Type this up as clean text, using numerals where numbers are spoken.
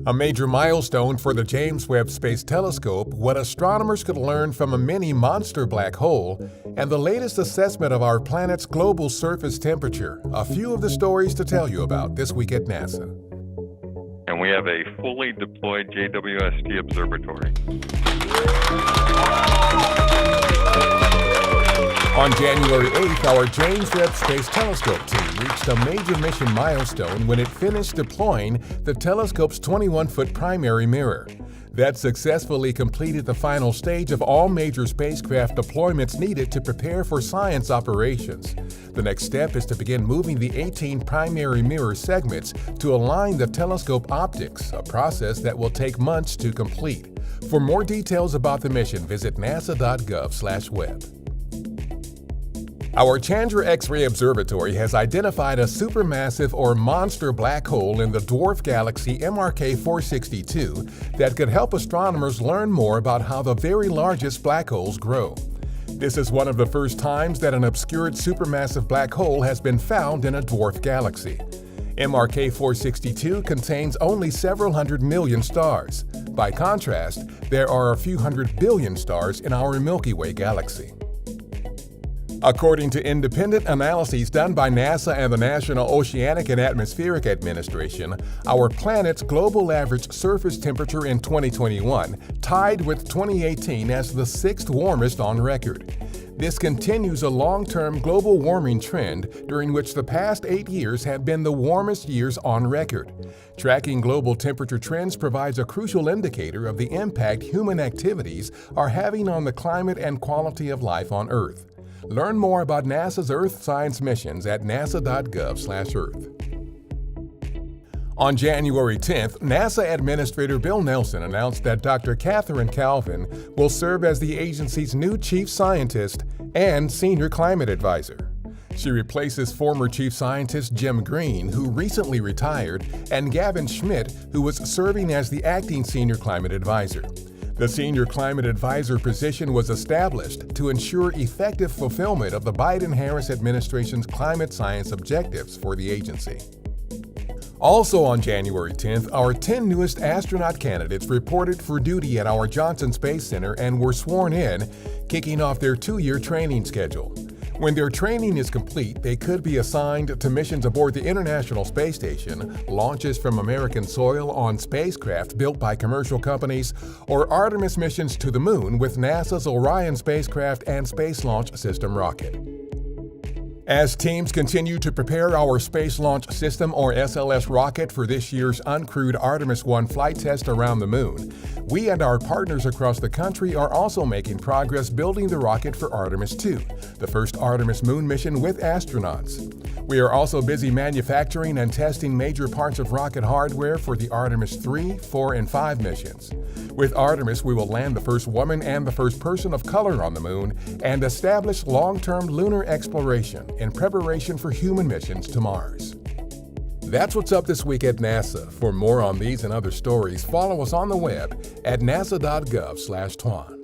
A major milestone for the James Webb Space Telescope, what astronomers could learn from a mini monster black hole, and the latest assessment of our planet's global surface temperature. A few of the stories to tell you about this week at NASA. And we have a fully deployed JWST observatory. On January 8th, our James Webb Space Telescope team reached a major mission milestone when it finished deploying the telescope's 21-foot primary mirror. That successfully completed the final stage of all major spacecraft deployments needed to prepare for science operations. The next step is to begin moving the 18 primary mirror segments to align the telescope optics, a process that will take months to complete. For more details about the mission, visit nasa.gov/web. Our Chandra X-ray Observatory has identified a supermassive or monster black hole in the dwarf galaxy MRK 462 that could help astronomers learn more about how the very largest black holes grow. This is one of the first times that an obscured supermassive black hole has been found in a dwarf galaxy. MRK 462 contains only several hundred million stars. By contrast, there are a few hundred billion stars in our Milky Way galaxy. According to independent analyses done by NASA and the National Oceanic and Atmospheric Administration, our planet's global average surface temperature in 2021 tied with 2018 as the sixth warmest on record. This continues a long-term global warming trend during which the past 8 years have been the warmest years on record. Tracking global temperature trends provides a crucial indicator of the impact human activities are having on the climate and quality of life on Earth. Learn more about NASA's Earth science missions at nasa.gov/earth. On January 10th, NASA Administrator Bill Nelson announced that Dr. Catherine Calvin will serve as the agency's new Chief Scientist and Senior Climate Advisor. She replaces former Chief Scientist Jim Green, who recently retired, and Gavin Schmidt, who was serving as the acting Senior Climate Advisor. The Senior Climate Advisor position was established to ensure effective fulfillment of the Biden-Harris administration's climate science objectives for the agency. Also on January 10th, our 10 newest astronaut candidates reported for duty at our Johnson Space Center and were sworn in, kicking off their 2-year training schedule. When their training is complete, they could be assigned to missions aboard the International Space Station, launches from American soil on spacecraft built by commercial companies, or Artemis missions to the Moon with NASA's Orion spacecraft and Space Launch System rocket. As teams continue to prepare our Space Launch System or SLS rocket for this year's uncrewed Artemis 1 flight test around the Moon, we and our partners across the country are also making progress building the rocket for Artemis 2, the first Artemis moon mission with astronauts. We are also busy manufacturing and testing major parts of rocket hardware for the Artemis 3, 4, and 5 missions. With Artemis, we will land the first woman and the first person of color on the Moon and establish long-term lunar exploration in preparation for human missions to Mars. That's what's up this week at NASA. For more on these and other stories, follow us on the web at nasa.gov/twan.